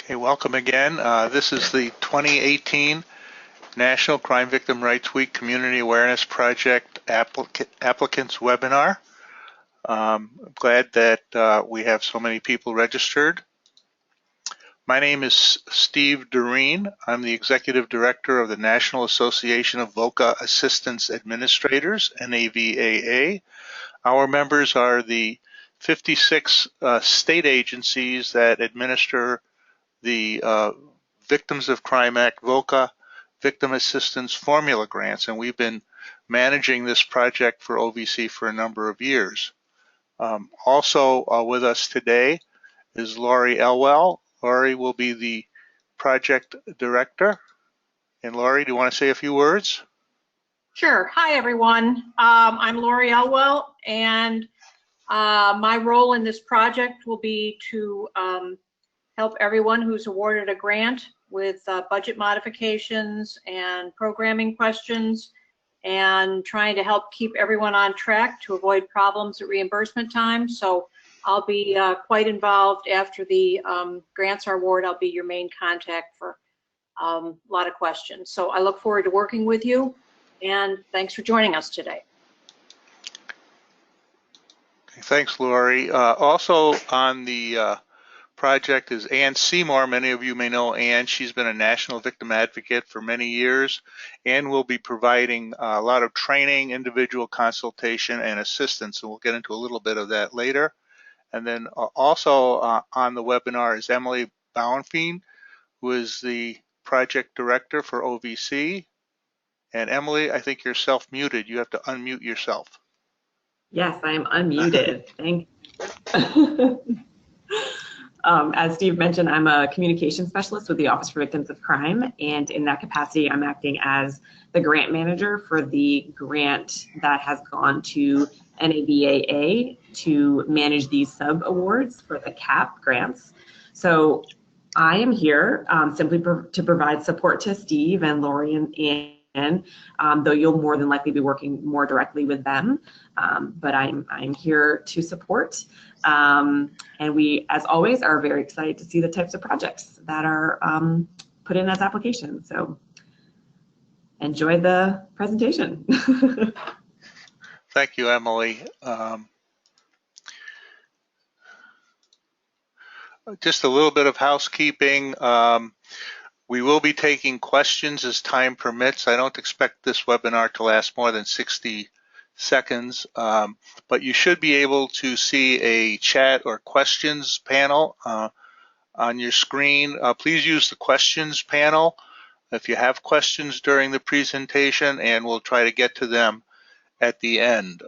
Hey, welcome again. This is the 2018 National Crime Victim Rights Week Community Awareness Project Applicants webinar. I'm glad that we have so many people registered. My name is Steve Doreen. I'm the Executive Director of the National Association of VOCA Assistance Administrators, NAVAA. Our members are the 56 state agencies that administer the Victims of Crime Act VOCA Victim Assistance Formula Grants, and we've been managing this project for OVC for a number of years. Also with us today is Lori Elwell. Lori will be the project director. And Lori, do you want to say a few words? Sure. Hi, everyone. I'm Lori Elwell, and my role in this project will be to help everyone who's awarded a grant with budget modifications and programming questions, and trying to help keep everyone on track to avoid problems at reimbursement time. So I'll be quite involved after the grants are awarded. I'll be your main contact for a lot of questions. So I look forward to working with you, and thanks for joining us today. Thanks, Lori. Also on the project is Ann Seymour. Many of you may know Ann. She's been a national victim advocate for many years and will be providing a lot of training, individual consultation, and assistance, and we'll get into a little bit of that later. And then also on the webinar is Emily Bauenfein, who is the project director for OVC. And Emily, I think you're self-muted. You have to unmute yourself. Yes, I'm unmuted. Thank you. As Steve mentioned, I'm a communication specialist with the Office for Victims of Crime, and in that capacity, I'm acting as the grant manager for the grant that has gone to NAVAA to manage these sub-awards for the CAP grants. So I am here simply to provide support to Steve and Lori and though you'll more than likely be working more directly with them, but I'm here to support. And we, as always, are very excited to see the types of projects that are put in as applications. So enjoy the presentation. Thank you, Emily. Just a little bit of housekeeping. We will be taking questions as time permits. I don't expect this webinar to last more than 60 seconds, but you should be able to see a chat or questions panel on your screen. Please use the questions panel if you have questions during the presentation, and we'll try to get to them at the end.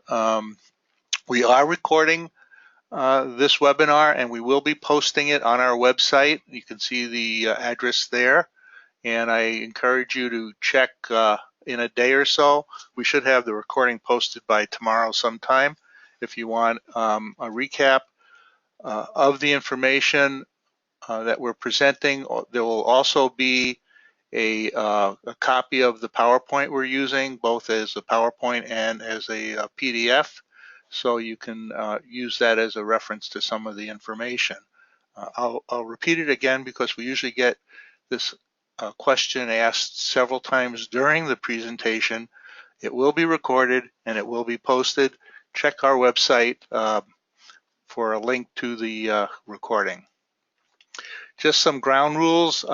We are recording this webinar, and we will be posting it on our website. You can see the address there, and I encourage you to check in a day or so. We should have the recording posted by tomorrow sometime. If you want a recap of the information that we're presenting, there will also be a copy of the PowerPoint we're using, both as a PowerPoint and as a PDF. So you can use that as a reference to some of the information. I'll repeat it again because we usually get this question asked several times during the presentation. It will be recorded and it will be posted. Check our website for a link to the recording. Just some ground rules.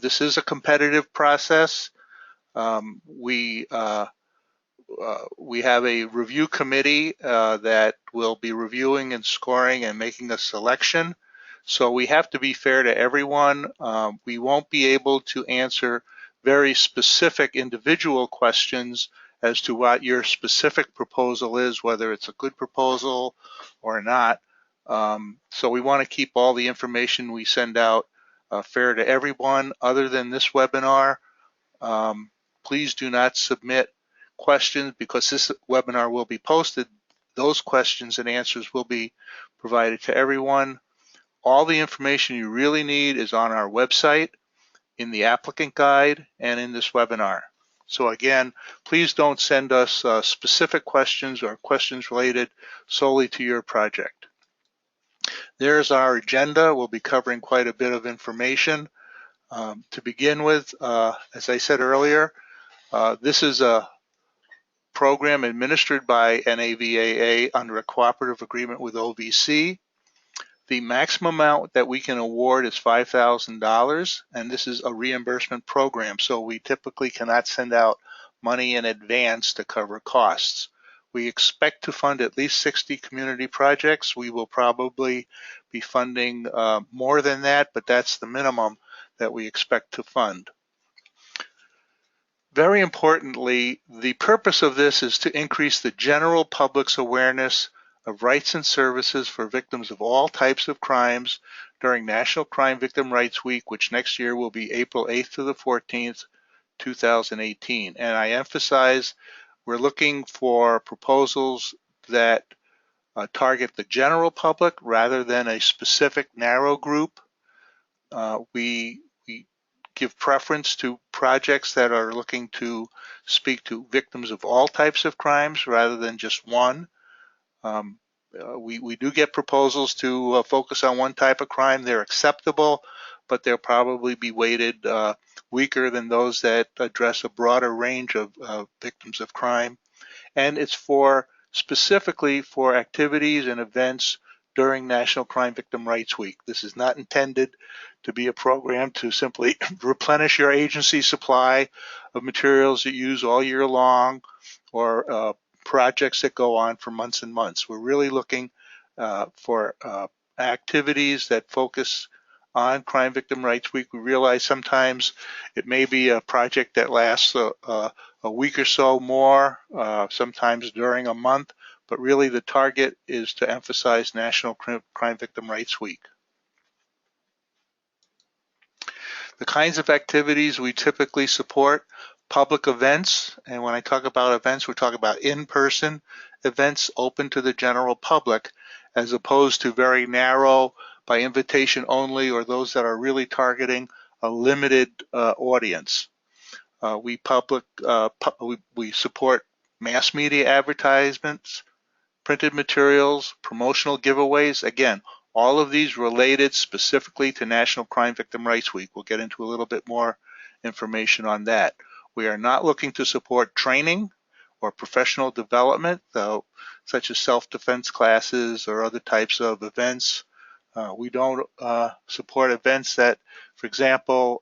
This is a competitive process. We have a review committee that will be reviewing and scoring and making a selection. So we have to be fair to everyone. We won't be able to answer very specific individual questions as to what your specific proposal is, whether it's a good proposal or not. So we want to keep all the information we send out fair to everyone. Other than this webinar, please do not submit questions because this webinar will be posted. Those questions and answers will be provided to everyone. All the information you really need is on our website, in the applicant guide, and in this webinar. So again, please don't send us specific questions or questions related solely to your project. There's our agenda. We'll be covering quite a bit of information. To begin with, as I said earlier, this is a program administered by NAVAA under a cooperative agreement with OVC. The maximum amount that we can award is $5,000, and this is a reimbursement program, so we typically cannot send out money in advance to cover costs. We expect to fund at least 60 community projects. We will probably be funding more than that, but that's the minimum that we expect to fund. Very importantly, the purpose of this is to increase the general public's awareness of rights and services for victims of all types of crimes during National Crime Victim Rights Week, which next year will be April 8th to the 14th, 2018. And I emphasize we're looking for proposals that target the general public rather than a specific narrow group. We give preference to projects that are looking to speak to victims of all types of crimes rather than just one. We do get proposals to focus on one type of crime. They're acceptable, but they'll probably be weighted weaker than those that address a broader range of victims of crime. And it's specifically for activities and events during National Crime Victim Rights Week. This is not intended to be a program to simply replenish your agency supply of materials you use all year long or projects that go on for months and months. We're really looking for activities that focus on Crime Victim Rights Week. We realize sometimes it may be a project that lasts a week or so more, sometimes during a month, but really the target is to emphasize National Crime Victim Rights Week. The kinds of activities we typically support: public events, and when I talk about events, we're talking about in-person events open to the general public, as opposed to very narrow, by invitation only, or those that are really targeting a limited audience. We support mass media advertisements, printed materials, promotional giveaways. Again, all of these related specifically to National Crime Victim Rights Week. We'll get into a little bit more information on that. We are not looking to support training or professional development, though, such as self-defense classes or other types of events. We don't support events that, for example,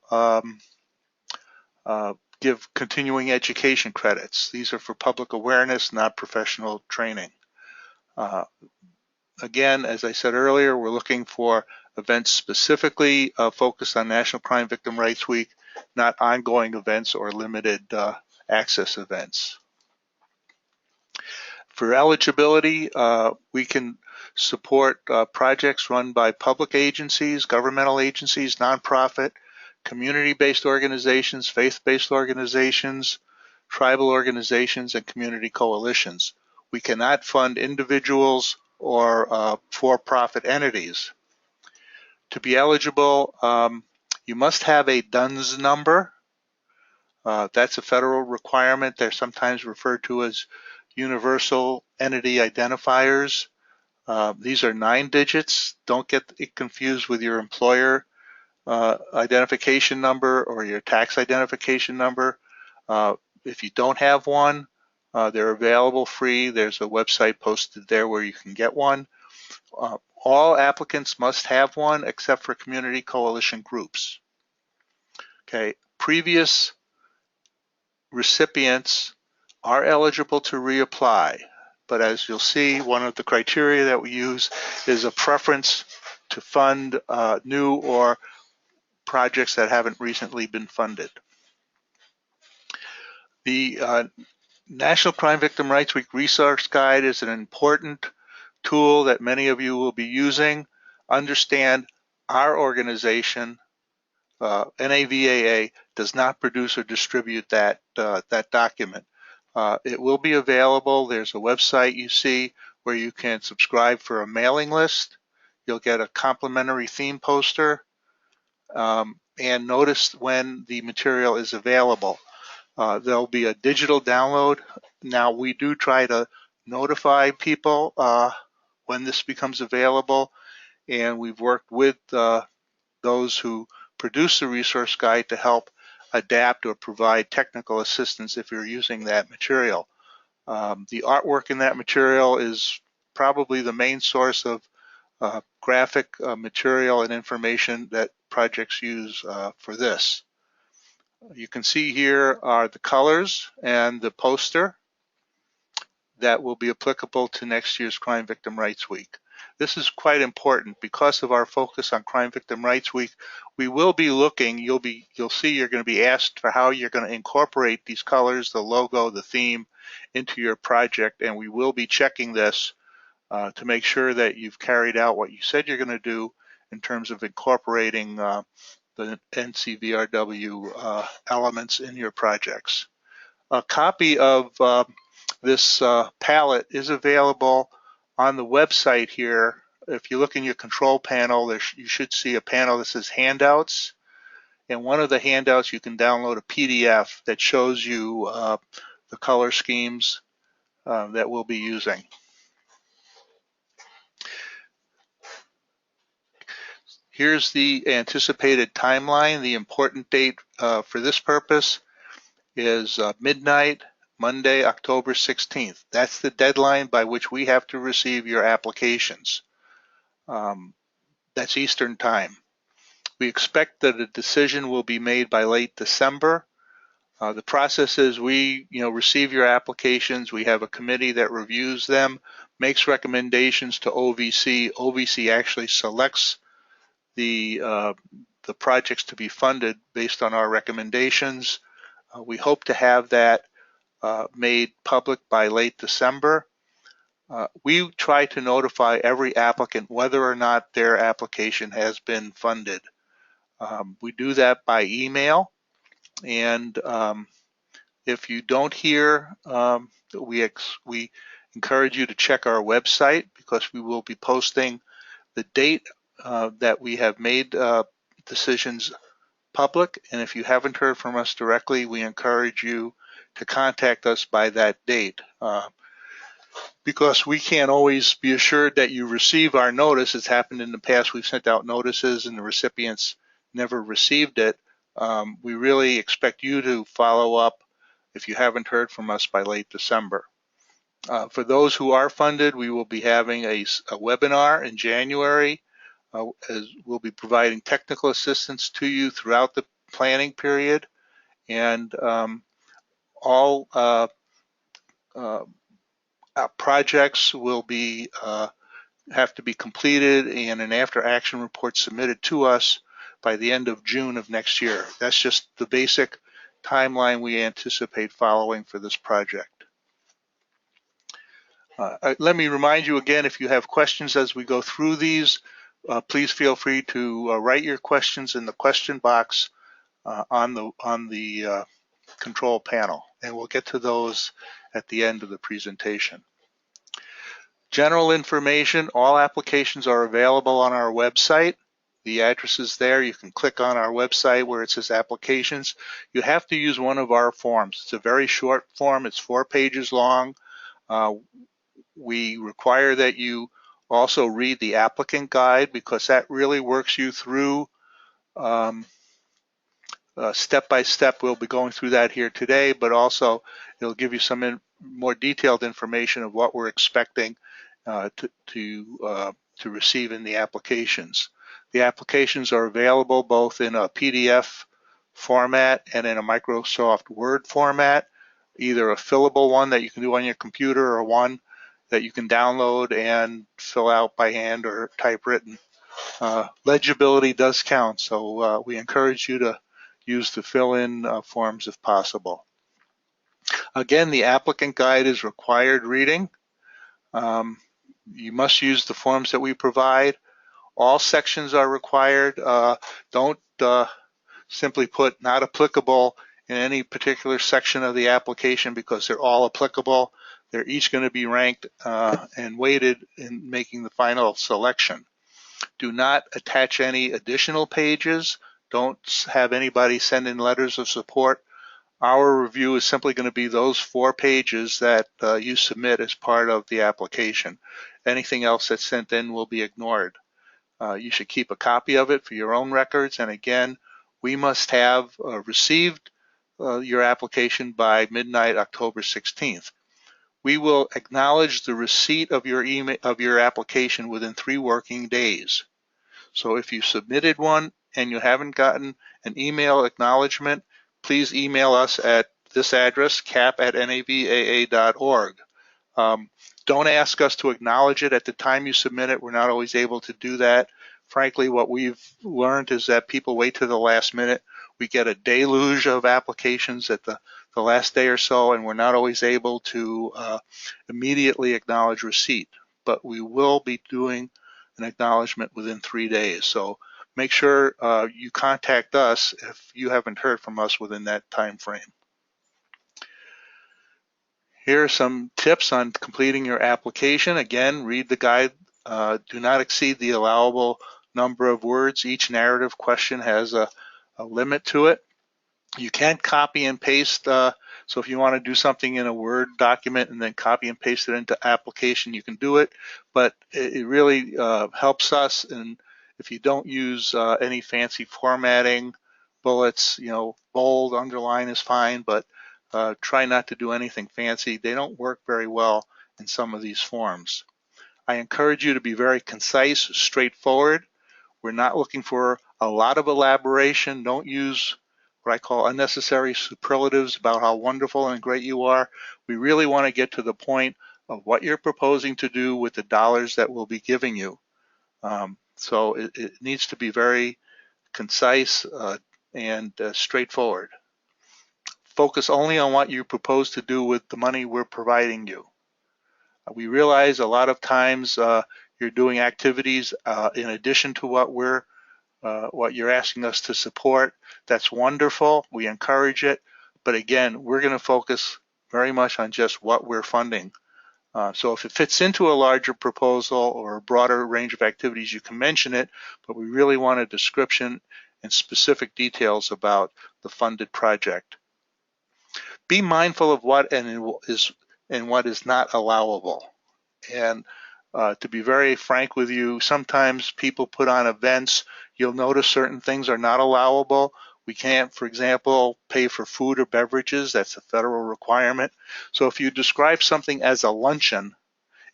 give continuing education credits. These are for public awareness, not professional training. Again, as I said earlier, we're looking for events specifically focused on National Crime Victim Rights Week, not ongoing events or limited access events. For eligibility, we can support projects run by public agencies, governmental agencies, nonprofit, community-based organizations, faith-based organizations, tribal organizations, and community coalitions. We cannot fund individuals or for-profit entities. To be eligible, you must have a DUNS number. That's a federal requirement. They're sometimes referred to as universal entity identifiers. These are 9 digits. Don't get it confused with your employer identification number or your tax identification number. If you don't have one, they're available free. There's a website posted there where you can get one. All applicants must have one except for community coalition groups. Okay, previous recipients are eligible to reapply, but as you'll see, one of the criteria that we use is a preference to fund new or projects that haven't recently been funded. The National Crime Victim Rights Week Resource Guide is an important tool that many of you will be using. Understand our organization, NAVAA, does not produce or distribute that document. It will be available. There's a website you see where you can subscribe for a mailing list. You'll get a complimentary theme poster, and notice when the material is available. There'll be a digital download. Now, we do try to notify people when this becomes available, and we've worked with those who produce the resource guide to help adapt or provide technical assistance if you're using that material. The artwork in that material is probably the main source of graphic material and information that projects use for this. You can see here are the colors and the poster that will be applicable to next year's Crime Victim Rights Week. This is quite important because of our focus on Crime Victim Rights Week. We will be looking, you'll see you're going to be asked for how you're going to incorporate these colors, the logo, the theme into your project, and we will be checking this to make sure that you've carried out what you said you're going to do in terms of incorporating the NCVRW elements in your projects. A copy of this palette is available on the website here. If you look in your control panel, you should see a panel that says handouts. And one of the handouts, you can download a PDF that shows you the color schemes that we'll be using. Here's the anticipated timeline. The important date for this purpose is midnight, Monday, October 16th. That's the deadline by which we have to receive your applications. That's Eastern time. We expect that a decision will be made by late December. The process is we receive your applications. We have a committee that reviews them, makes recommendations to OVC. OVC actually selects the projects to be funded based on our recommendations. We hope to have that made public by late December. We try to notify every applicant whether or not their application has been funded. We do that by email, and if you don't hear, we encourage you to check our website because we will be posting the date that we have made decisions public, and if you haven't heard from us directly, we encourage you to contact us by that date. Because we can't always be assured that you receive our notice. It's happened in the past. We've sent out notices and the recipients never received it. We really expect you to follow up if you haven't heard from us by late December. For those who are funded, we will be having a webinar in January. As we'll be providing technical assistance to you throughout the planning period, and all projects will be have to be completed and an after action report submitted to us by the end of June of next year. That's just the basic timeline we anticipate following for this project. Let me remind you again, if you have questions as we go through these, please feel free to write your questions in the question box on the control panel, and we'll get to those at the end of the presentation. General information, all applications are available on our website. The address is there. You can click on our website where it says applications. You have to use one of our forms. It's a very short form. It's 4 pages long. We require that you also read the applicant guide because that really works you through step by step. We'll be going through that here today, but also it'll give you some more detailed information of what we're expecting to receive in the applications. The applications are available both in a PDF format and in a Microsoft Word format, either a fillable one that you can do on your computer or one that you can download and fill out by hand or typewritten. Legibility does count, so we encourage you to use the fill-in forms if possible. Again, the applicant guide is required reading. You must use the forms that we provide. All sections are required. Don't simply put not applicable in any particular section of the application because they're all applicable. They're each going to be ranked and weighted in making the final selection. Do not attach any additional pages. Don't have anybody send in letters of support. Our review is simply going to be those 4 pages that you submit as part of the application. Anything else that's sent in will be ignored. You should keep a copy of it for your own records. And again, we must have received your application by midnight, October 16th. We will acknowledge the receipt of your email of your application within 3 working days. So if you submitted one and you haven't gotten an email acknowledgement, please email us at this address, cap@navaa.org. Don't ask us to acknowledge it at the time you submit it. We're not always able to do that. Frankly, what we've learned is that people wait to the last minute. We get a deluge of applications at the last day or so, and we're not always able to immediately acknowledge receipt. But we will be doing an acknowledgement within 3 days. So make sure you contact us if you haven't heard from us within that time frame. Here are some tips on completing your application. Again, read the guide. Do not exceed the allowable number of words. Each narrative question has a limit to it. You can't copy and paste. So if you want to do something in a Word document and then copy and paste it into application, you can do it. But it really helps us. And if you don't use any fancy formatting, bullets, bold, underline is fine, but try not to do anything fancy. They don't work very well in some of these forms. I encourage you to be very concise, straightforward. We're not looking for a lot of elaboration. Don't use what I call unnecessary superlatives about how wonderful and great you are. We really want to get to the point of what you're proposing to do with the dollars that we'll be giving you. So it needs to be very concise and straightforward. Focus only on what you propose to do with the money we're providing you. We realize a lot of times you're doing activities in addition to what you're asking us to support. That's wonderful. We encourage it. But again, we're going to focus very much on just what we're funding. So if it fits into a larger proposal or a broader range of activities, you can mention it, but we really want a description and specific details about the funded project. Be mindful of what is not allowable. And to be very frank with you, sometimes people put on events. You'll notice certain things are not allowable. We can't, for example, pay for food or beverages. That's a federal requirement. So if you describe something as a luncheon,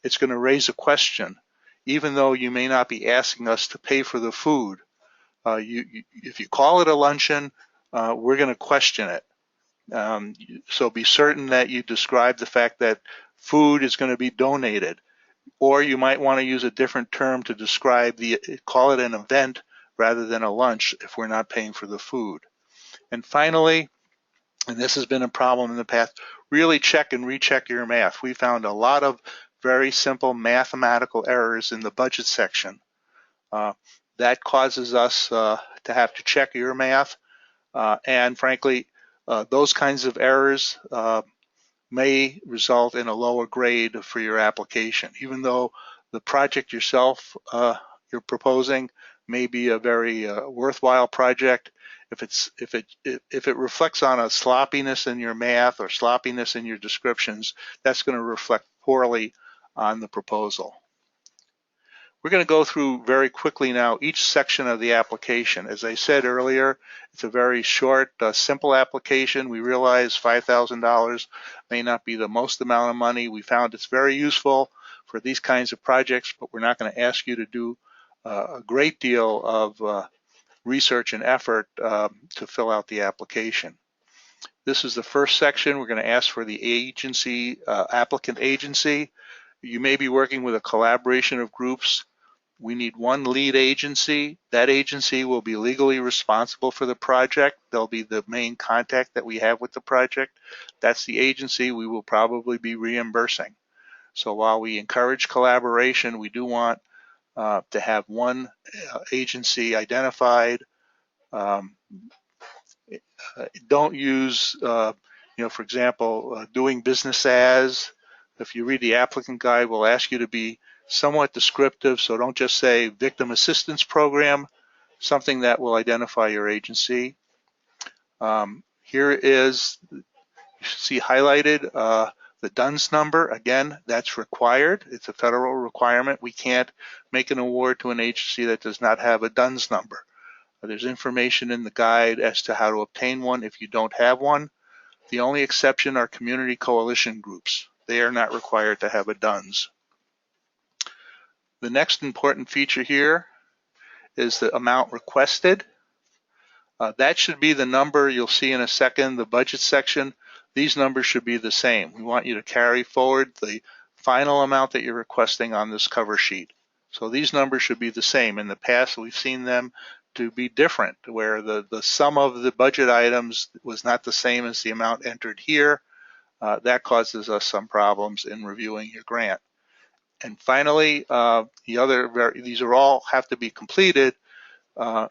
it's going to raise a question, even though you may not be asking us to pay for the food. If you call it a luncheon, we're going to question it. So be certain that you describe the fact that food is going to be donated. Or you might want to use a different term to describe call it an event rather than a lunch if we're not paying for the food. And finally, and this has been a problem in the past, really check and recheck your math. We found a lot of very simple mathematical errors in the budget section. That causes us to have to check your math. And frankly, those kinds of errors may result in a lower grade for your application, even though the project yourself you're proposing may be a very worthwhile project. If it reflects on a sloppiness in your math or sloppiness in your descriptions, that's going to reflect poorly on the proposal. We're going to go through very quickly now each section of the application. As I said earlier, it's a very short, simple application. We realize $5,000 may not be the most amount of money. We found it's very useful for these kinds of projects, but we're not going to ask you to do a great deal of research and effort to fill out the application. This is the first section. We're going to ask for the agency, applicant agency. You may be working with a collaboration of groups. We need one lead agency. That agency will be legally responsible for the project. They'll be the main contact that we have with the project. That's the agency we will probably be reimbursing. So while we encourage collaboration, we do want to have one agency identified. Don't use, for example, doing business as. If you read the applicant guide, we'll ask you to be somewhat descriptive, so don't just say victim assistance program, something that will identify your agency. Here is, you should see highlighted, The DUNS number, again, that's required. It's a federal requirement. We can't make an award to an agency that does not have a DUNS number. There's information in the guide as to how to obtain one if you don't have one. The only exception are community coalition groups. They are not required to have a DUNS. The next important feature here is the amount requested. That should be the number you'll see in a second, the budget section. These numbers should be the same. We want you to carry forward the final amount that you're requesting on this cover sheet. So these numbers should be the same. In the past, we've seen them to be different, where the sum of the budget items was not the same as the amount entered here. That causes us some problems in reviewing your grant. And finally, these are all have to be completed,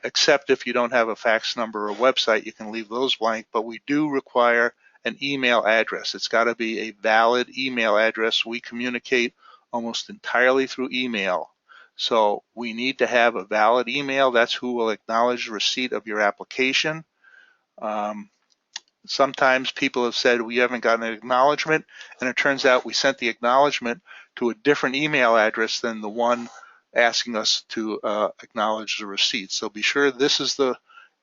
except if you don't have a fax number or website, you can leave those blank, but we do require an email address. It's got to be a valid email address. We communicate almost entirely through email. So we need to have a valid email. That's who will acknowledge receipt of your application. Sometimes people have said we haven't gotten an acknowledgement, and it turns out we sent the acknowledgement to a different email address than the one asking us to acknowledge the receipt. So be sure this is the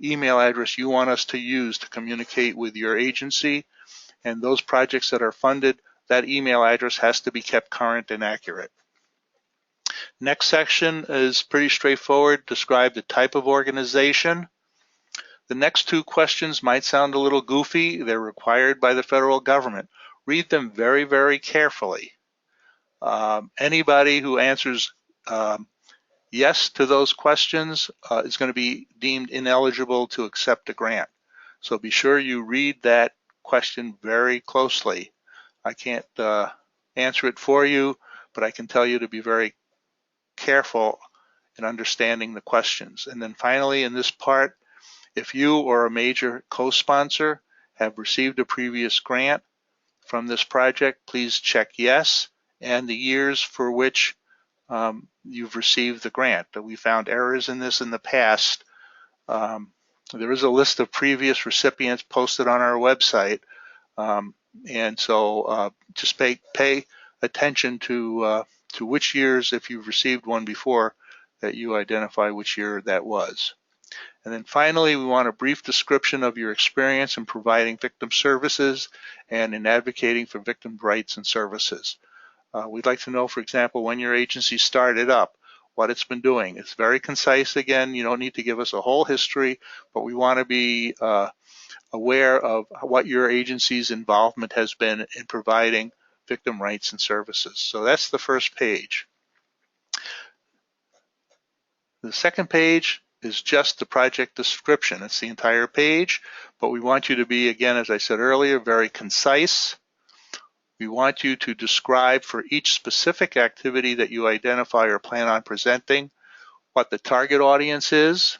email address you want us to use to communicate with your agency, and those projects that are funded, that email address has to be kept current and accurate. Next section is pretty straightforward. Describe the type of organization. The next two questions might sound a little goofy. They're required by the federal government. Read them very, very carefully. Anybody who answers yes to those questions is going to be deemed ineligible to accept a grant. So be sure you read that question very closely. I can't answer it for you, but I can tell you to be very careful in understanding the questions. And then finally, in this part, if you or a major co-sponsor have received a previous grant from this project, please check yes and the years for which you've received the grant. We found errors in this in the past. There is a list of previous recipients posted on our website, and so just pay attention to which years, if you've received one before, that you identify which year that was. And then finally, we want a brief description of your experience in providing victim services and in advocating for victim rights and services. We'd like to know, for example, when your agency started up, what it's been doing. It's very concise again. You don't need to give us a whole history, but we want to be aware of what your agency's involvement has been in providing victim rights and services. So that's the first page. The second page is just the project description. It's the entire page, but we want you to be, again, as I said earlier, very concise. We want you to describe for each specific activity that you identify or plan on presenting what the target audience is,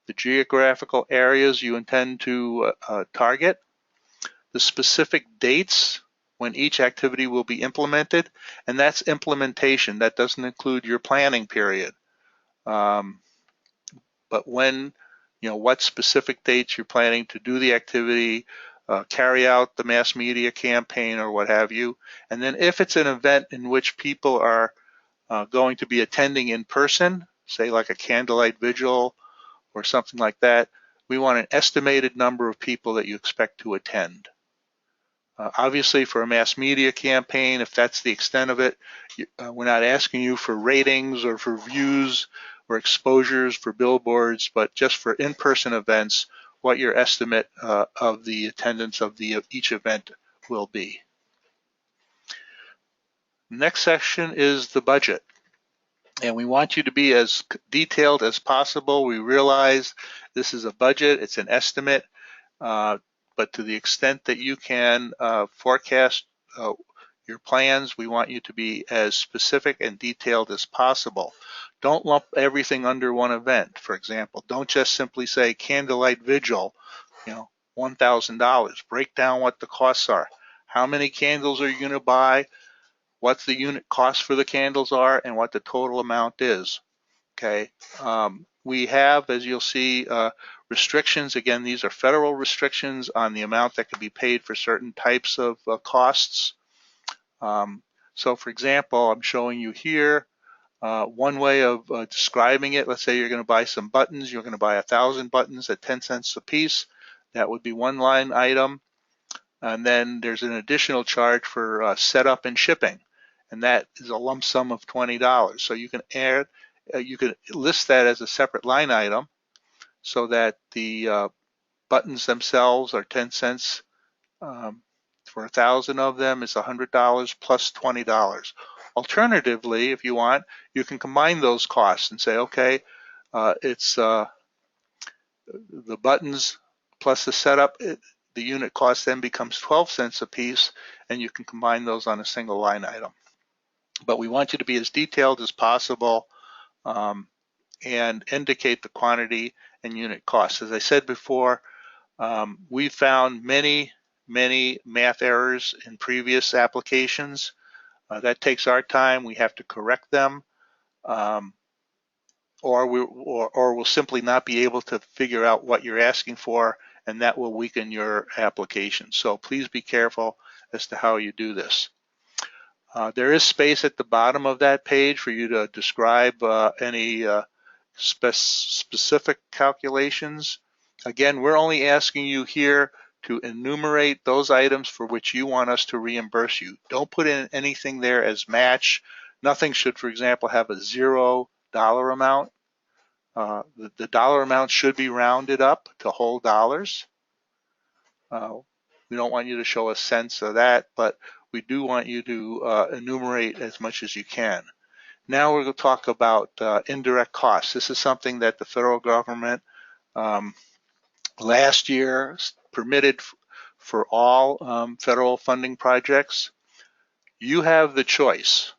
the geographical areas you intend to target, the specific dates when each activity will be implemented, and that's implementation. That doesn't include your planning period. But when, what specific dates you're planning to do the activity, carry out the mass media campaign or what have you. And then if it's an event in which people are going to be attending in person, say like a candlelight vigil or something like that, we want an estimated number of people that you expect to attend. Obviously, for a mass media campaign, if that's the extent of it, we're not asking you for ratings or for views or exposures for billboards, but just for in-person events, what your estimate of the attendance of each event will be. Next section is the budget. And we want you to be as detailed as possible. We realize this is a budget, it's an estimate, but to the extent that you can forecast your plans, we want you to be as specific and detailed as possible. Don't lump everything under one event. For example, don't just simply say candlelight vigil, $1,000. Break down what the costs are. How many candles are you going to buy? What the unit cost for the candles are, and what the total amount is. Okay. We have, as you'll see, restrictions. Again, these are federal restrictions on the amount that can be paid for certain types of costs. So for example, I'm showing you here one way of describing it. Let's say you're going to buy some buttons. You're going to buy 1,000 buttons at 10 cents a piece. That would be one line item. And then there's an additional charge for setup and shipping, and that is a lump sum of $20. So you can add, you can list that as a separate line item, so that the buttons themselves are 10 cents. For 1,000 of them is $100 plus $20. Alternatively, if you want, you can combine those costs and say, okay, it's the buttons plus the setup. The unit cost then becomes 12 cents a piece, and you can combine those on a single line item. But we want you to be as detailed as possible and indicate the quantity and unit cost. As I said before, we found many math errors in previous applications. That takes our time. We have to correct them, or we'll simply not be able to figure out what you're asking for, and that will weaken your application. So please be careful as to how you do this. There is space at the bottom of that page for you to describe any specific calculations. Again, we're only asking you here to enumerate those items for which you want us to reimburse you. Don't put in anything there as match. Nothing should, for example, have a $0 amount. The dollar amount should be rounded up to whole dollars. We don't want you to show us cents of that, but we do want you to enumerate as much as you can. Now we're going to talk about indirect costs. This is something that the federal government last year permitted for all federal funding projects. You have the choice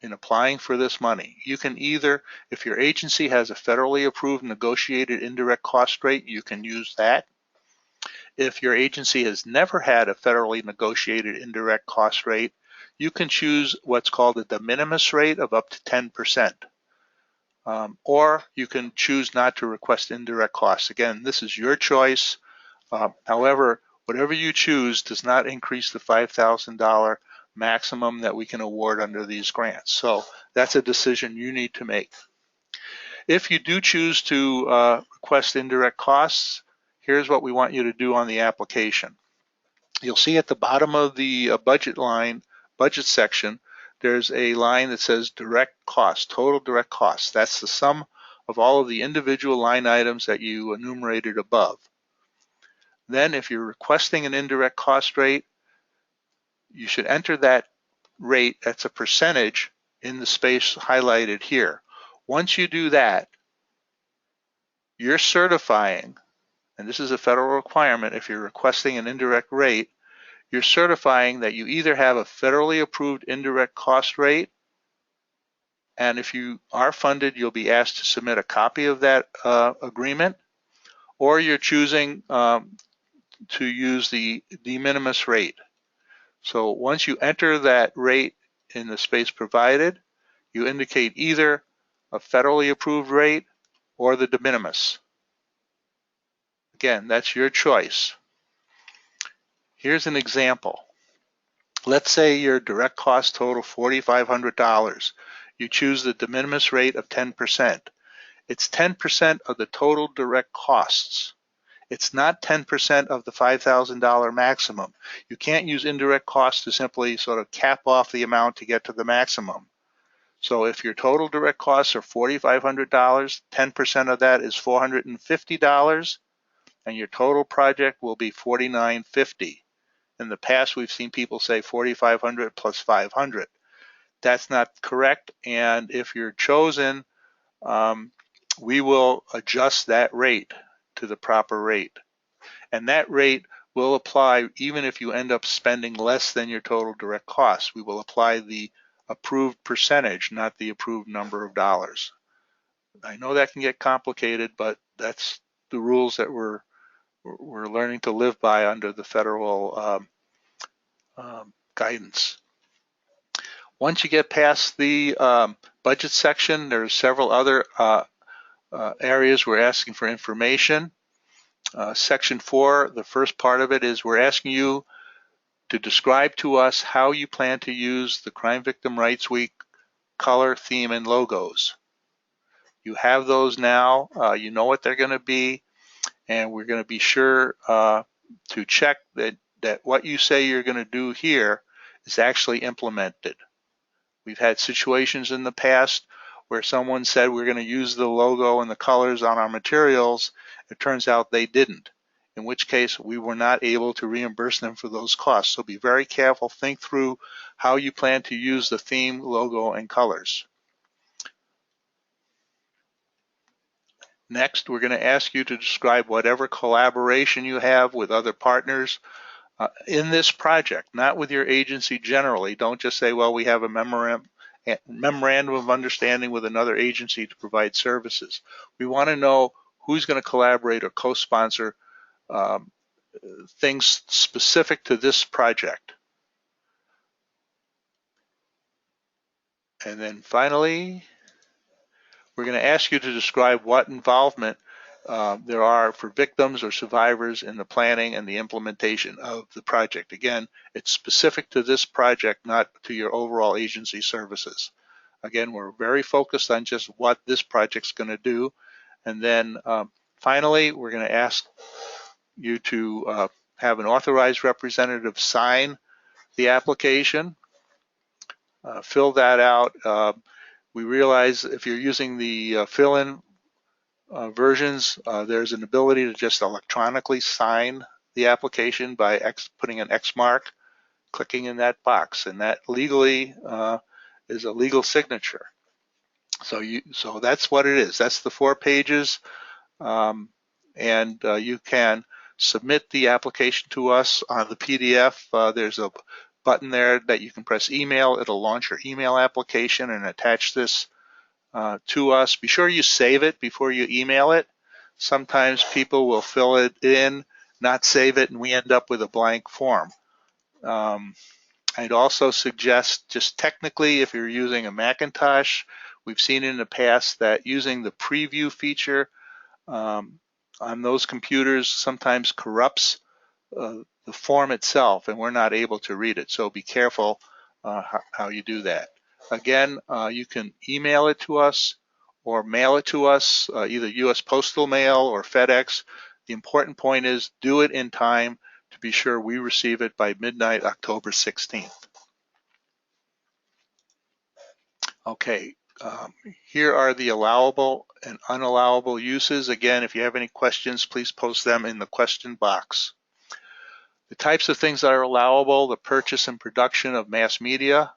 in applying for this money. You can either, if your agency has a federally approved negotiated indirect cost rate, you can use that. If your agency has never had a federally negotiated indirect cost rate, you can choose what's called a de minimis rate of up to 10%. Or you can choose not to request indirect costs. Again, this is your choice. However, whatever you choose does not increase the $5,000 maximum that we can award under these grants. So that's a decision you need to make. If you do choose to request indirect costs, here's what we want you to do on the application. You'll see at the bottom of the budget section, there's a line that says direct costs, total direct costs. That's the sum of all of the individual line items that you enumerated above. Then if you're requesting an indirect cost rate, you should enter that rate, that's a percentage, in the space highlighted here. Once you do that, you're certifying, and this is a federal requirement, if you're requesting an indirect rate, you're certifying that you either have a federally approved indirect cost rate, and if you are funded, you'll be asked to submit a copy of that agreement, or you're choosing to use the de minimis rate. So once you enter that rate in the space provided, you indicate either a federally approved rate or the de minimis. Again, that's your choice. Here's an example. Let's say your direct costs total $4,500. You choose the de minimis rate of 10%. It's 10% of the total direct costs. It's not 10% of the $5,000 maximum. You can't use indirect costs to simply sort of cap off the amount to get to the maximum. So if your total direct costs are $4,500, 10% of that is $450, and your total project will be $4,950. In the past, we've seen people say $4,500 plus $500. That's not correct, and if you're chosen, we will adjust that rate to the proper rate. And that rate will apply even if you end up spending less than your total direct costs. We will apply the approved percentage, not the approved number of dollars. I know that can get complicated, but that's the rules that we're learning to live by under the federal guidance. Once you get past the budget section, there's several other areas we're asking for information. Section 4, the first part of it is we're asking you to describe to us how you plan to use the Crime Victim Rights Week color, theme, and logos. You have those now. You know what they're going to be, and we're going to be sure to check that what you say you're going to do here is actually implemented. We've had situations in the past where someone said we're going to use the logo and the colors on our materials. It turns out they didn't, in which case we were not able to reimburse them for those costs. So be very careful. Think through how you plan to use the theme, logo, and colors. Next, we're going to ask you to describe whatever collaboration you have with other partners in this project, not with your agency generally. Don't just say, well, we have a memorandum of understanding with another agency to provide services. We want to know who's going to collaborate or co-sponsor things specific to this project. And then finally, we're going to ask you to describe what involvement there are for victims or survivors in the planning and the implementation of the project. Again, it's specific to this project, not to your overall agency services. Again, we're very focused on just what this project's going to do. And then finally, we're going to ask you to have an authorized representative sign the application, fill that out. We realize if you're using the fill-in versions, there's an ability to just electronically sign the application by putting an X mark, clicking in that box, and that legally is a legal signature. So that's what it is. That's the 4 pages, and you can submit the application to us on the PDF. There's a button there that you can press email. It'll launch your email application and attach this to us. Be sure you save it before you email it. Sometimes people will fill it in, not save it, and we end up with a blank form. I'd also suggest, just technically, if you're using a Macintosh, we've seen in the past that using the preview feature on those computers sometimes corrupts the form itself, and we're not able to read it. So be careful how you do that. Again, you can email it to us or mail it to us, either U.S. Postal Mail or FedEx. The important point is do it in time to be sure we receive it by midnight, October 16th. Okay, here are the allowable and unallowable uses. Again, if you have any questions, please post them in the question box. The types of things that are allowable: the purchase and production of mass media,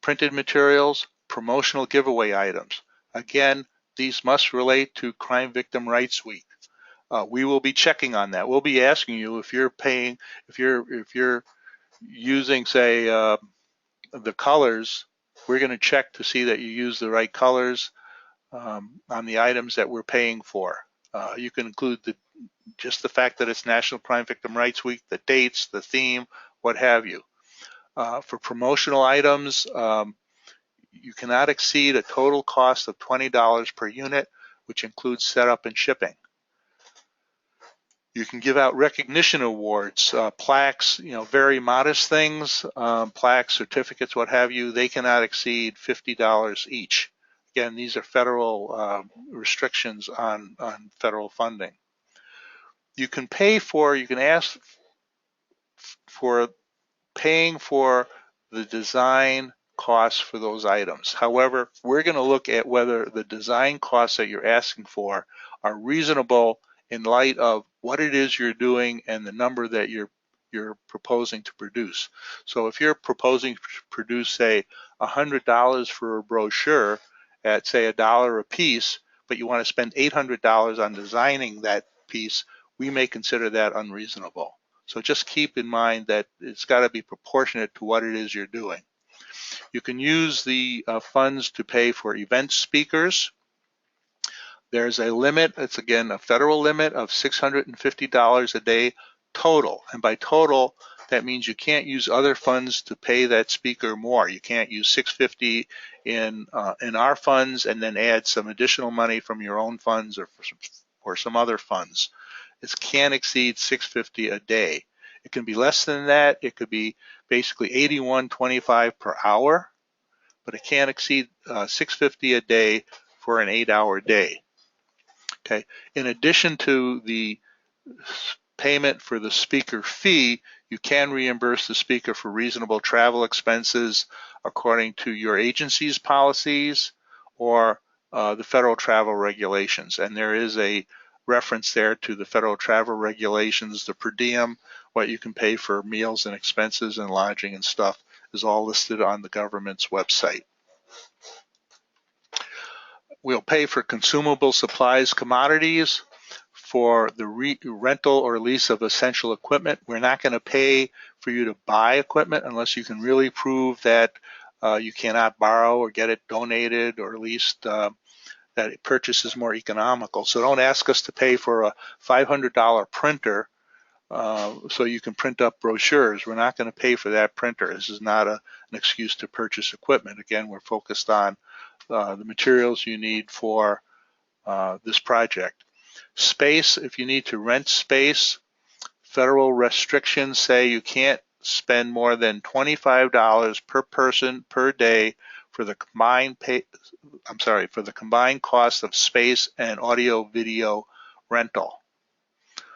printed materials, promotional giveaway items. Again, these must relate to Crime Victim Rights Week. We will be checking on that. We'll be asking you if you're paying, if you're using, say, the colors. We're going to check to see that you use the right colors on the items that we're paying for. You can include just the fact that it's National Crime Victim Rights Week, the dates, the theme, what have you. For promotional items, you cannot exceed a total cost of $20 per unit, which includes setup and shipping. You can give out recognition awards, plaques, very modest things, plaques, certificates, what have you. They cannot exceed $50 each. Again, these are federal restrictions on federal funding. You can ask for paying for the design costs for those items. However, we're going to look at whether the design costs that you're asking for are reasonable in light of what it is you're doing and the number that you're proposing to produce. So if you're proposing to produce, say, $100 for a brochure at, say, $1 a piece, but you want to spend $800 on designing that piece, we may consider that unreasonable. So just keep in mind that it's got to be proportionate to what it is you're doing. You can use the funds to pay for event speakers. There's a limit, it's again a federal limit of $650 a day total. And by total, that means you can't use other funds to pay that speaker more. You can't use $650 in our funds and then add some additional money from your own funds or some other funds. It can't exceed $650 a day. It can be less than that. It could be basically $81.25 per hour, but it can't exceed $6.50 a day for an 8-hour day. Okay. In addition to the payment for the speaker fee, you can reimburse the speaker for reasonable travel expenses according to your agency's policies or the federal travel regulations. And there is a reference there to the federal travel regulations, the per diem, what you can pay for meals and expenses and lodging and stuff is all listed on the government's website. We'll pay for consumable supplies, commodities, for the rental or lease of essential equipment. We're not going to pay for you to buy equipment unless you can really prove that you cannot borrow or get it donated or leased, that purchase is more economical. So don't ask us to pay for a $500 printer so you can print up brochures. We're not going to pay for that printer. This is not an excuse to purchase equipment. Again, we're focused on the materials you need for this project. Space, if you need to rent space, federal restrictions say you can't spend more than $25 per person per day for the combined cost of space and audio video rental.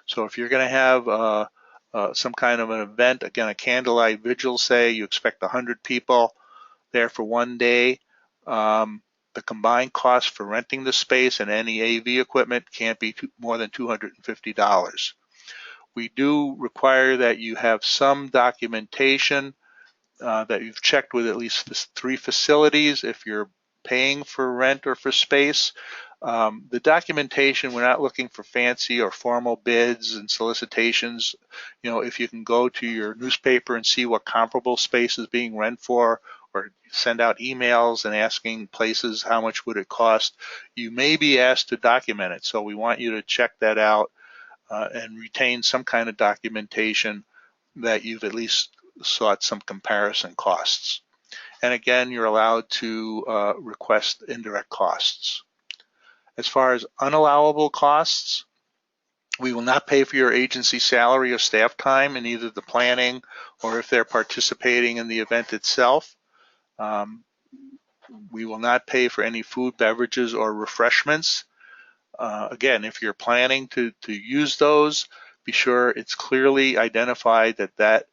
So if you're going to have some kind of an event, again, a candlelight vigil, say you expect 100 people there for one day, the combined cost for renting the space and any AV equipment can't be more than $250. We do require that you have some documentation that you've checked with at least 3 facilities if you're paying for rent or for space. The documentation, we're not looking for fancy or formal bids and solicitations. You know, if you can go to your newspaper and see what comparable space is being rent for, or send out emails and asking places how much would it cost, you may be asked to document it. So we want you to check that out and retain some kind of documentation that you've at least sought some comparison costs. And again, you're allowed to request indirect costs. As far as unallowable costs, we will not pay for your agency salary or staff time in either the planning or if they're participating in the event itself. We will not pay for any food, beverages, or refreshments. Again, if you're planning to use those, be sure it's clearly identified that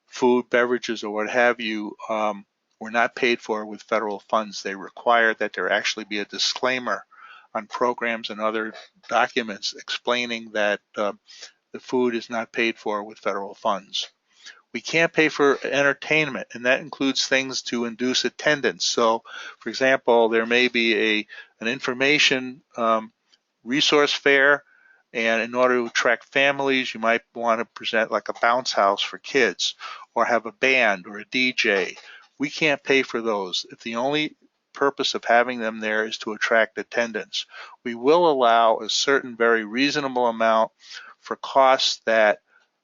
food, beverages, or what have you were not paid for with federal funds. They require that there actually be a disclaimer on programs and other documents explaining that the food is not paid for with federal funds. We can't pay for entertainment, and that includes things to induce attendance. So, for example, there may be an information resource fair, and in order to attract families, you might want to present like a bounce house for kids or have a band or a DJ. We can't pay for those. If the only purpose of having them there is to attract attendance, we will allow a certain very reasonable amount for costs that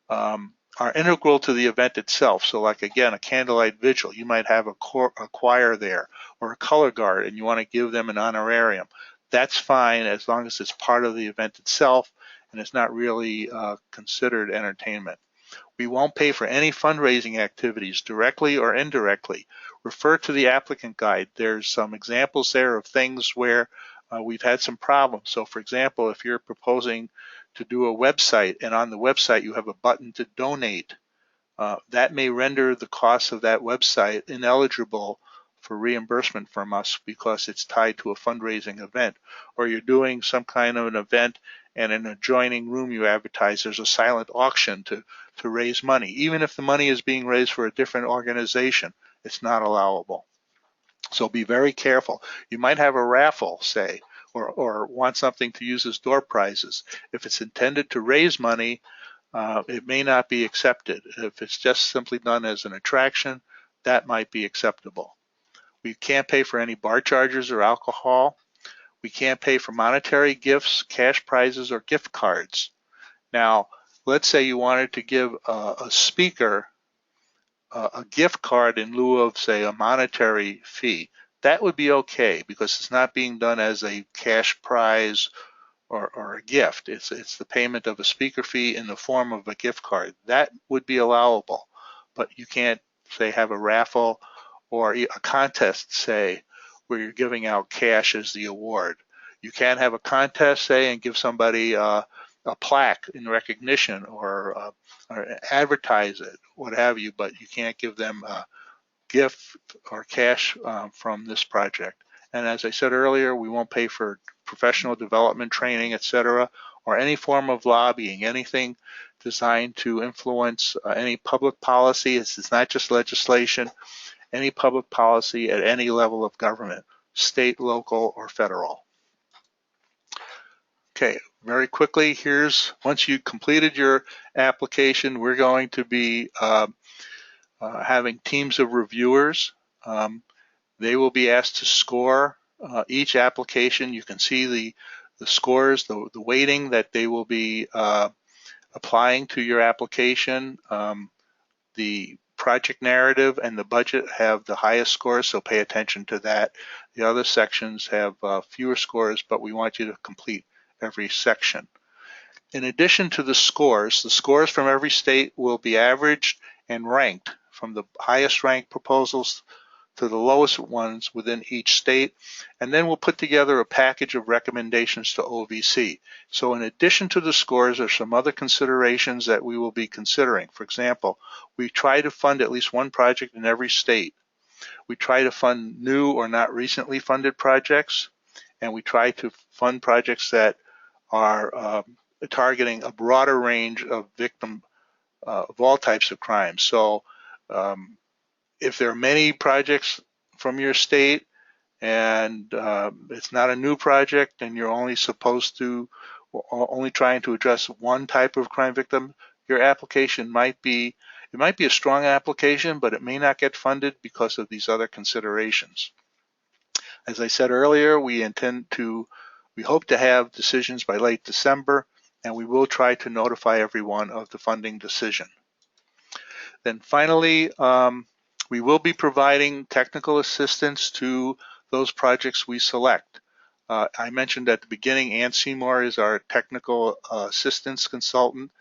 are integral to the event itself. So like, again, a candlelight vigil, you might have a choir there or a color guard and you want to give them an honorarium. That's fine as long as it's part of the event itself and it's not really considered entertainment. We won't pay for any fundraising activities, directly or indirectly. Refer to the applicant guide. There's some examples there of things where we've had some problems. So for example, if you're proposing to do a website and on the website you have a button to donate, that may render the cost of that website ineligible for reimbursement from us because it's tied to a fundraising event. Or you're doing some kind of an event and in an adjoining room you advertise there's a silent auction to raise money. Even if the money is being raised for a different organization, it's not allowable. So be very careful. You might have a raffle, say, or want something to use as door prizes. If it's intended to raise money, it may not be accepted. If it's just simply done as an attraction, that might be acceptable. We can't pay for any bar charges or alcohol. We can't pay for monetary gifts, cash prizes, or gift cards. Now, let's say you wanted to give a speaker a gift card in lieu of, say, a monetary fee. That would be okay because it's not being done as a cash prize or a gift. It's the payment of a speaker fee in the form of a gift card. That would be allowable, but you can't, say, have a raffle or a contest, say, where you're giving out cash as the award. You can have a contest, say, and give somebody a plaque in recognition or advertise it, what have you, but you can't give them a gift or cash from this project. And as I said earlier, we won't pay for professional development training, etc., or any form of lobbying, anything designed to influence any public policy. This is not just legislation, any public policy at any level of government, state, local, or federal. Okay, very quickly, once you completed your application, we're going to be having teams of reviewers. They will be asked to score each application. You can see the scores, the weighting that they will be applying to your application. The project narrative and the budget have the highest scores, so pay attention to that. The other sections have fewer scores, but we want you to complete every section. In addition to the scores from every state will be averaged and ranked from the highest ranked proposals to the lowest ones within each state, and then we'll put together a package of recommendations to OVC. So in addition to the scores, there's some other considerations that we will be considering. For example, we try to fund at least one project in every state. We try to fund new or not recently funded projects, and we try to fund projects that are targeting a broader range of victims of all types of crimes. So if there are many projects from your state and it's not a new project and you're only trying to address one type of crime victim, your application might be a strong application, but it may not get funded because of these other considerations. As I said earlier, we hope to have decisions by late December, and we will try to notify everyone of the funding decision. Then finally, we will be providing technical assistance to those projects we select. I mentioned at the beginning, Ann Seymour is our technical assistance consultant.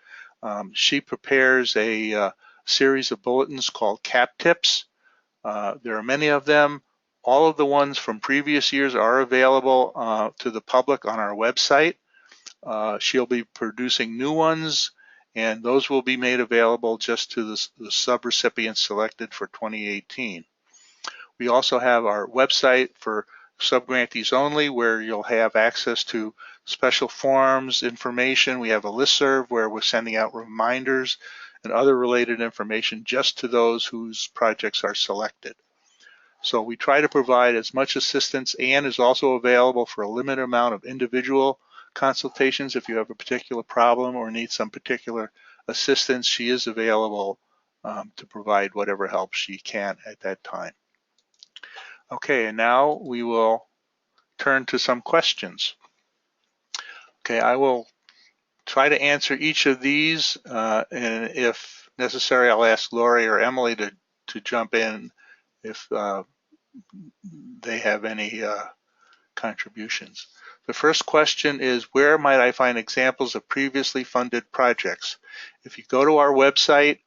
She prepares a series of bulletins called CAP Tips. There are many of them. All of the ones from previous years are available to the public on our website. She'll be producing new ones, and those will be made available just to the subrecipients selected for 2018. We also have our website for subgrantees only, where you'll have access to special forms, information. We have a listserv where we're sending out reminders and other related information just to those whose projects are selected. So we try to provide as much assistance. Anne is also available for a limited amount of individual consultations. If you have a particular problem or need some particular assistance, she is available to provide whatever help she can at that time. Okay, and now we will turn to some questions. Okay, I will try to answer each of these, and if necessary, I'll ask Lori or Emily to jump in if they have any contributions. The first question is, where might I find examples of previously funded projects? If you go to our website,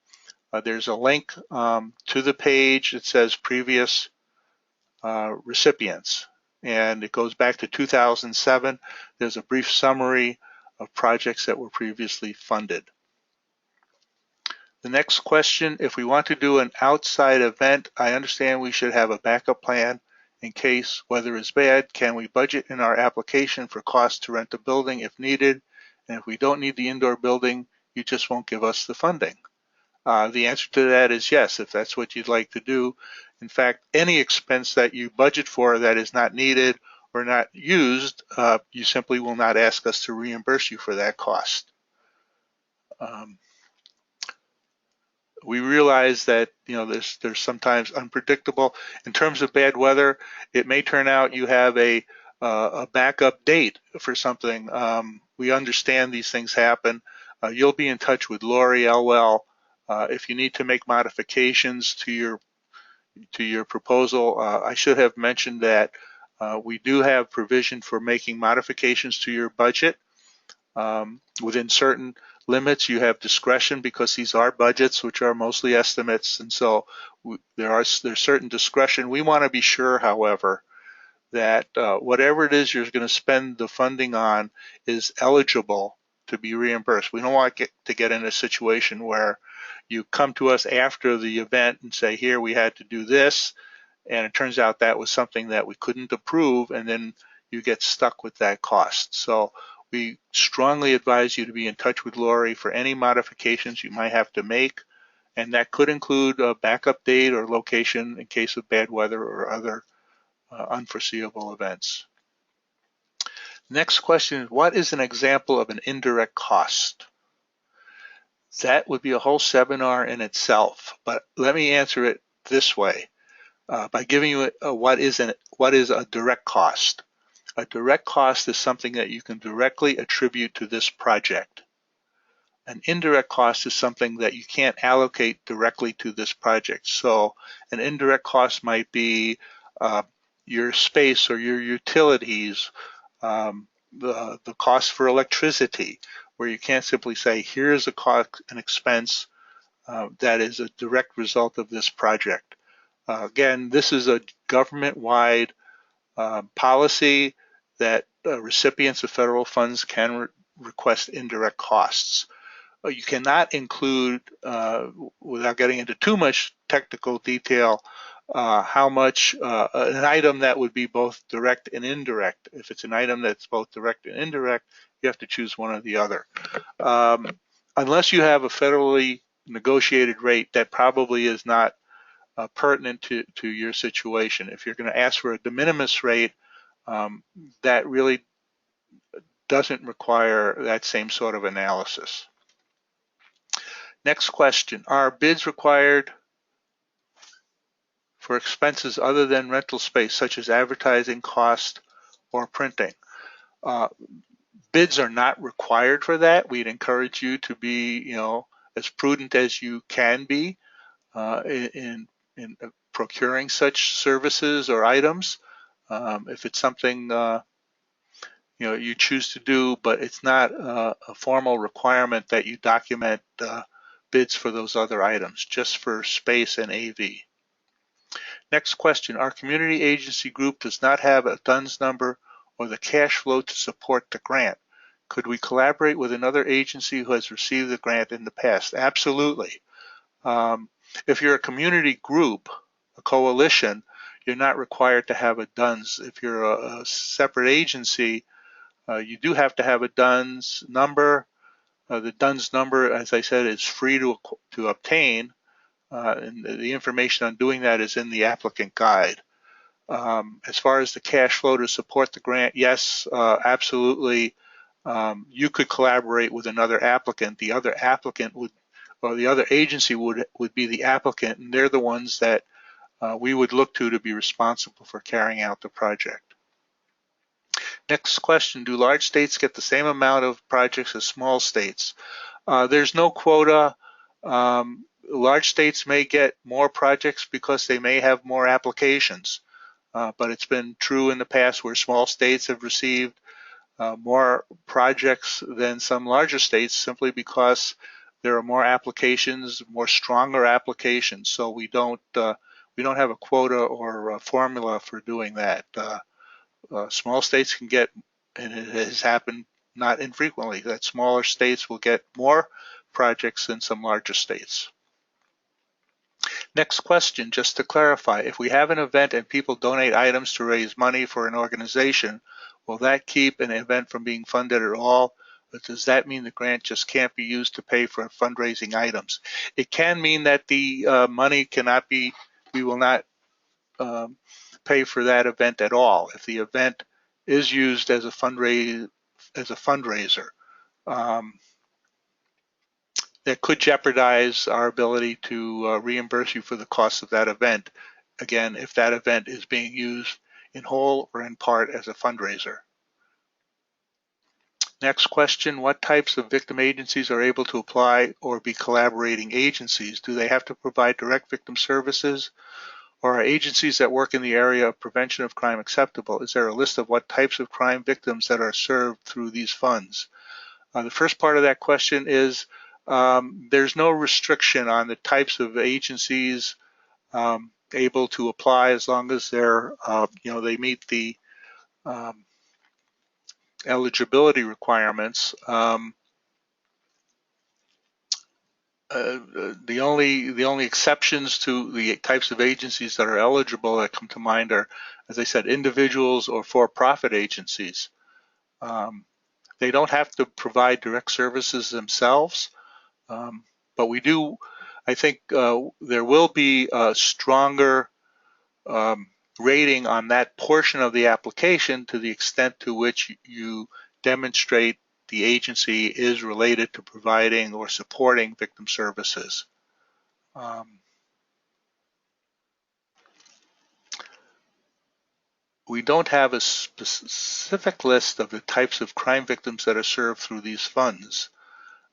there's a link to the page that says previous recipients, and it goes back to 2007. There's a brief summary of projects that were previously funded. The next question, if we want to do an outside event, I understand we should have a backup plan in case weather is bad. Can we budget in our application for costs to rent a building if needed? And if we don't need the indoor building, you just won't give us the funding. The answer to that is yes, if that's what you'd like to do. In fact, any expense that you budget for that is not needed or not used, you simply will not ask us to reimburse you for that cost. We realize that there's sometimes unpredictable. In terms of bad weather, it may turn out you have a backup date for something. We understand these things happen. You'll be in touch with Lori Elwell if you need to make modifications to your proposal. I should have mentioned that we do have provision for making modifications to your budget. Within certain limits, you have discretion because these are budgets, which are mostly estimates, and so there's certain discretion. We want to be sure, however, that whatever it is you're going to spend the funding on is eligible to be reimbursed. We don't want to get in a situation where you come to us after the event and say, here, we had to do this, and it turns out that was something that we couldn't approve, and then you get stuck with that cost. So we strongly advise you to be in touch with Lori for any modifications you might have to make, and that could include a backup date or location in case of bad weather or other unforeseeable events. Next question is, what is an example of an indirect cost? That would be a whole seminar in itself, but let me answer it this way by giving you what is a direct cost. A direct cost is something that you can directly attribute to this project. An indirect cost is something that you can't allocate directly to this project. So an indirect cost might be your space or your utilities, the cost for electricity, where you can't simply say, here's an expense that is a direct result of this project. Again, this is a government-wide policy that recipients of federal funds can request indirect costs. You cannot include, without getting into too much technical detail, how much an item that would be both direct and indirect. If it's an item that's both direct and indirect, you have to choose one or the other. Unless you have a federally negotiated rate, that probably is not pertinent to your situation. If you're going to ask for a de minimis rate, that really doesn't require that same sort of analysis. Next question, are bids required for expenses other than rental space, such as advertising cost or printing? Bids are not required for that. We'd encourage you to be, as prudent as you can be in procuring such services or items. If it's something you choose to do, but it's not a formal requirement that you document bids for those other items, just for space and AV. Next question, our community agency group does not have a DUNS number or the cash flow to support the grant. Could we collaborate with another agency who has received the grant in the past? Absolutely. If you're a community group, a coalition, you're not required to have a DUNS. If you're a separate agency, you do have to have a DUNS number. The DUNS number, as I said, is free to obtain, and the information on doing that is in the applicant guide. As far as the cash flow to support the grant, yes, absolutely. You could collaborate with another applicant. The other applicant or the other agency would be the applicant, and they're the ones that we would look to be responsible for carrying out the project. Next question, do large states get the same amount of projects as small states? There's no quota. Large states may get more projects because they may have more applications, but it's been true in the past where small states have received more projects than some larger states simply because there are more applications, more stronger applications. So we don't have a quota or a formula for doing that. Small states can get, and it has happened not infrequently, that smaller states will get more projects than some larger states. Next question, just to clarify, if we have an event and people donate items to raise money for an organization, will that keep an event from being funded at all? Or does that mean the grant just can't be used to pay for fundraising items? It can mean that the money cannot be, we will not pay for that event at all. If the event is used as a fundraiser, that could jeopardize our ability to reimburse you for the cost of that event. Again, if that event is being used in whole or in part as a fundraiser. Next question, what types of victim agencies are able to apply or be collaborating agencies? Do they have to provide direct victim services? Or are agencies that work in the area of prevention of crime acceptable? Is there a list of what types of crime victims that are served through these funds? The first part of that question is there's no restriction on the types of agencies able to apply as long as they're, they meet the eligibility requirements. The only exceptions to the types of agencies that are eligible that come to mind are, as I said, individuals or for-profit agencies. They don't have to provide direct services themselves, but we do. I think there will be a stronger rating on that portion of the application to the extent to which you demonstrate the agency is related to providing or supporting victim services. We don't have a specific list of the types of crime victims that are served through these funds.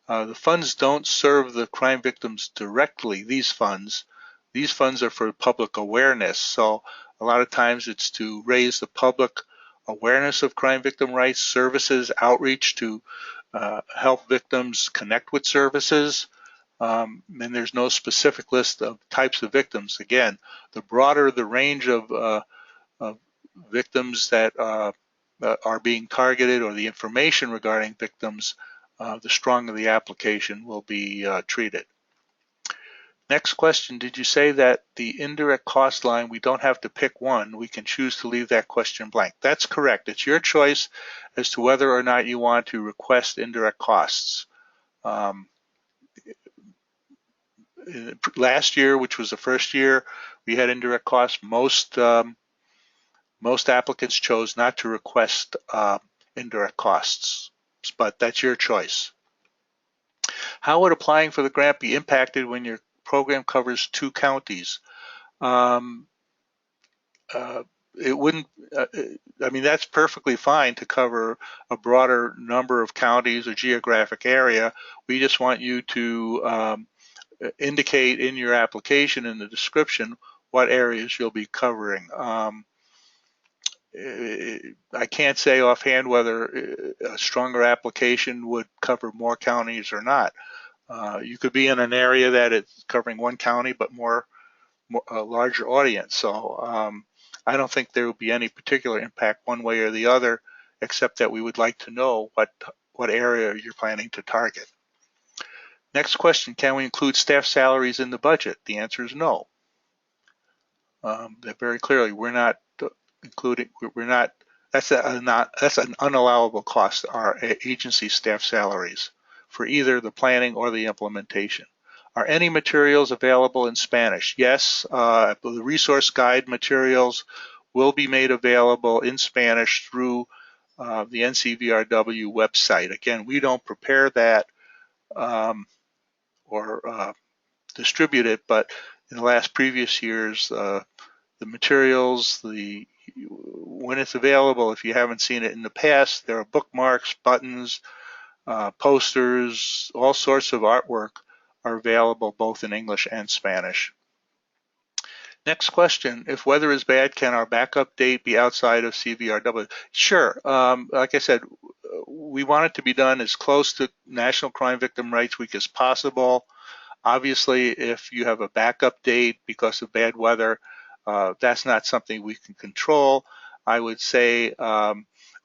The funds don't serve the crime victims directly, these funds. These funds are for public awareness. So a lot of times it's to raise the public awareness of crime victim rights, services, outreach to help victims connect with services. And there's no specific list of types of victims. Again, the broader the range of victims that are being targeted or the information regarding victims, the stronger the application will be treated. Next question, did you say that the indirect cost line, we don't have to pick one, we can choose to leave that question blank? That's correct. It's your choice as to whether or not you want to request indirect costs. Last year, which was the first year we had indirect costs, most applicants chose not to request indirect costs, but that's your choice. How would applying for the grant be impacted when your program covers 2 counties? It wouldn't, I mean, that's perfectly fine to cover a broader number of counties or geographic area. We just want you to indicate in your application in the description what areas you'll be covering. I can't say offhand whether a stronger application would cover more counties or not. You could be in an area that it's covering 1 county but a larger audience. So I don't think there would be any particular impact one way or the other, except that we would like to know what area you're planning to target. Next question, can we include staff salaries in the budget? The answer is no. That very clearly, we're not including, that's an unallowable cost, our agency staff salaries for either the planning or the implementation. Are any materials available in Spanish? Yes, the resource guide materials will be made available in Spanish through the NCVRW website. Again, we don't prepare that or distribute it, but in the previous years, the materials, when it's available, if you haven't seen it in the past, there are bookmarks, buttons, posters, all sorts of artwork are available both in English and Spanish. Next question, if weather is bad, can our backup date be outside of CVRW? Sure, like I said, we want it to be done as close to National Crime Victim Rights Week as possible. Obviously, if you have a backup date because of bad weather, that's not something we can control. I would say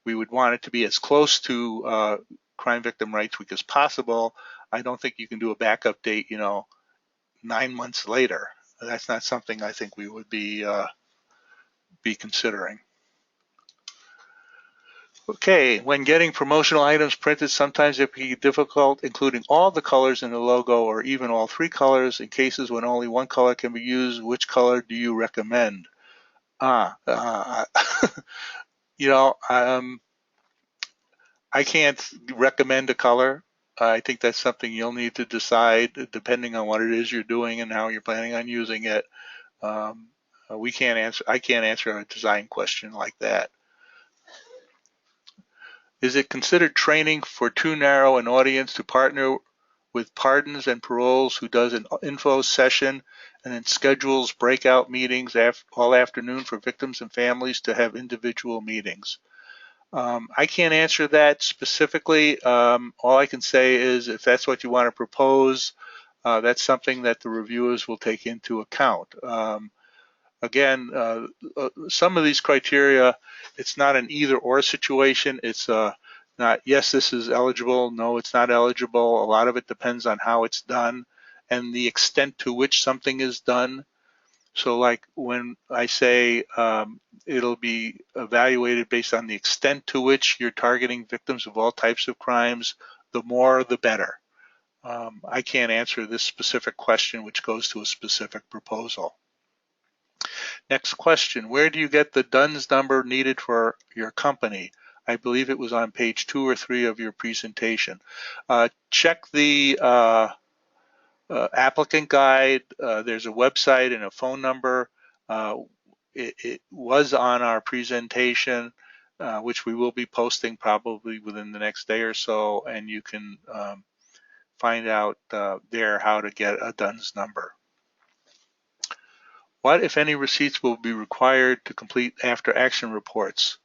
we would want it to be as close to Crime Victim Rights Week as possible. I don't think you can do a backup date, 9 months later. That's not something I think we would be considering. Okay, when getting promotional items printed, sometimes it can be difficult including all the colors in the logo or even all 3 colors. In cases when only 1 color can be used, which color do you recommend? I can't recommend a color. I think that's something you'll need to decide depending on what it is you're doing and how you're planning on using it. I can't answer a design question like that. Is it considered training for too narrow an audience to partner with pardons and paroles who does an info session and then schedules breakout meetings all afternoon for victims and families to have individual meetings? I can't answer that specifically. All I can say is if that's what you want to propose, that's something that the reviewers will take into account. Again, some of these criteria, it's not an either or situation. It's not, yes, this is eligible, no, it's not eligible. A lot of it depends on how it's done and the extent to which something is done. So like when I say it'll be evaluated based on the extent to which you're targeting victims of all types of crimes, the more the better. I can't answer this specific question, which goes to a specific proposal. Next question, where do you get the DUNS number needed for your company? I believe it was on page 2 or 3 of your presentation. Check the applicant guide. There's a website and a phone number. It was on our presentation, which we will be posting probably within the next day or so, and you can find out there how to get a DUNS number. What, if any, receipts will be required to complete after action reports?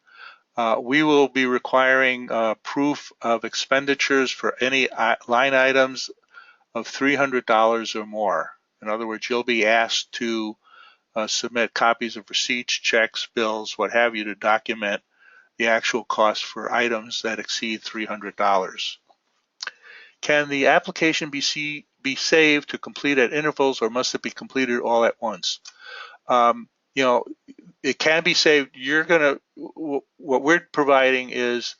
We will be requiring proof of expenditures for any line items of $300 or more. In other words, you'll be asked to submit copies of receipts, checks, bills, what have you, to document the actual cost for items that exceed $300. Can the application be saved to complete at intervals, or must it be completed all at once? You know, it can be saved. What we're providing is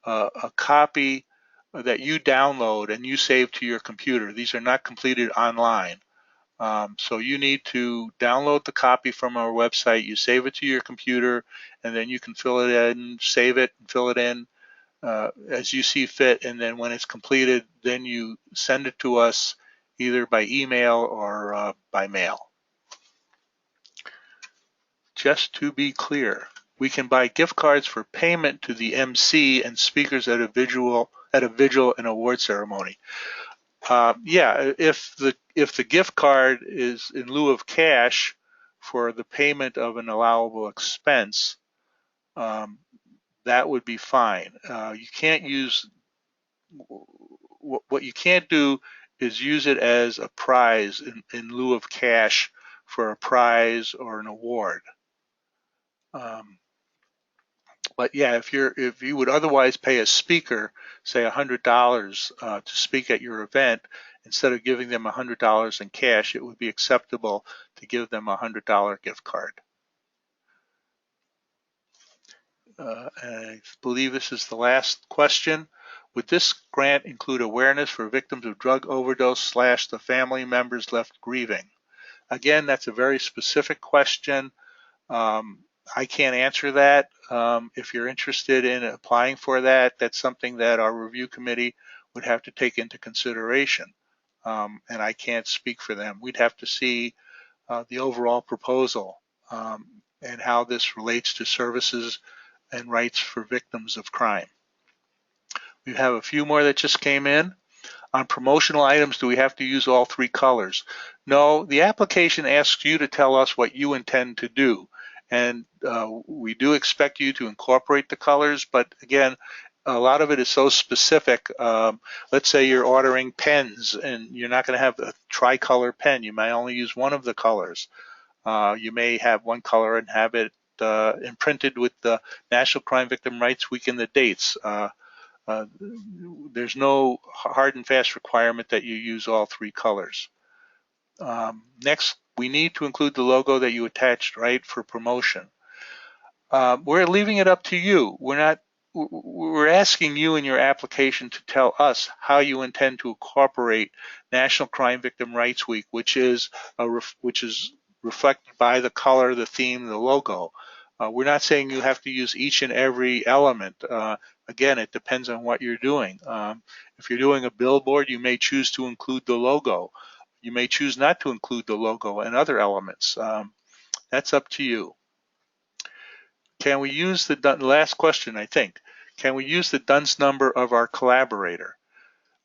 a copy that you download and you save to your computer. These are not completed online. So you need to download the copy from our website, you save it to your computer, and then you can fill it in, save it, and fill it in as you see fit. And then when it's completed, then you send it to us either by email or by mail. Just to be clear, we can buy gift cards for payment to the MC and speakers at a vigil and award ceremony. Yeah, if the gift card is in lieu of cash for the payment of an allowable expense, that would be fine. You can't use what you can't do is use it as a prize in lieu of cash for a prize or an award. But yeah, if you would otherwise pay a speaker, say $100 to speak at your event, instead of giving them $100 in cash, it would be acceptable to give them a $100 gift card. I believe this is the last question. Would this grant include awareness for victims of drug overdose / the family members left grieving? Again, that's a very specific question. I can't answer that. If you're interested in applying for that, that's something that our review committee would have to take into consideration. And I can't speak for them. We'd have to see the overall proposal and how this relates to services and rights for victims of crime. We have a few more that just came in. On promotional items, do we have to use all 3 colors? No, the application asks you to tell us what you intend to do. And we do expect you to incorporate the colors, but again, a lot of it is so specific. Let's say you're ordering pens and you're not going to have a tricolor pen. You may only use one of the colors. You may have one color and have it imprinted with the National Crime Victim Rights Week and the dates. There's no hard and fast requirement that you use all 3 colors. Next, we need to include the logo that you attached, right, for promotion. We're leaving it up to you. We're asking you in your application to tell us how you intend to incorporate National Crime Victim Rights Week, which is reflected by the color, the theme, the logo. We're not saying you have to use each and every element. Again, it depends on what you're doing. If you're doing a billboard, you may choose to include the logo. You may choose not to include the logo and other elements. That's up to you. Can we use the last question, I think. Can we use the DUNS number of our collaborator?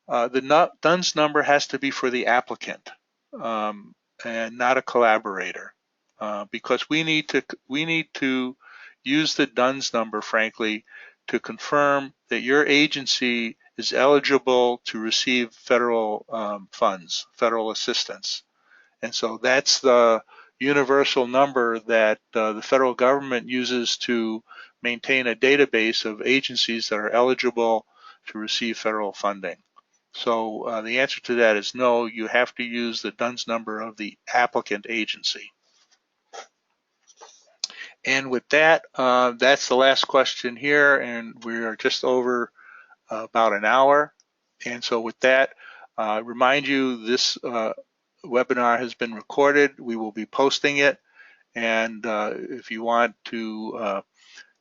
The DUNS number has to be for the applicant and not a collaborator because we need to use the DUNS number, frankly, to confirm that your agency is eligible to receive federal funds, federal assistance. And so that's the universal number that the federal government uses to maintain a database of agencies that are eligible to receive federal funding. So the answer to that is no, you have to use the DUNS number of the applicant agency. And with that, that's the last question here, and we are just over about an hour. And so with that, remind you this webinar has been recorded. We will be posting it. And if you want to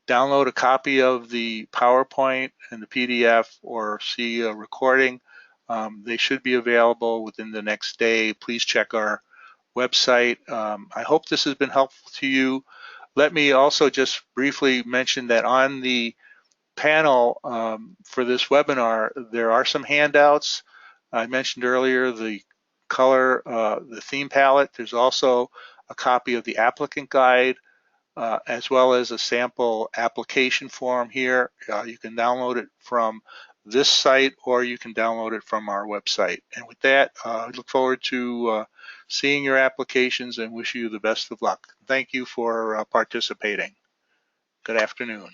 download a copy of the PowerPoint and the PDF or see a recording, they should be available within the next day. Please check our website. I hope this has been helpful to you. Let me also just briefly mention that on the panel for this webinar, there are some handouts. I mentioned earlier the color, the theme palette. There's also a copy of the applicant guide, as well as a sample application form here. You can download it from this site, or you can download it from our website. And with that, I look forward to seeing your applications and wish you the best of luck. Thank you for participating. Good afternoon.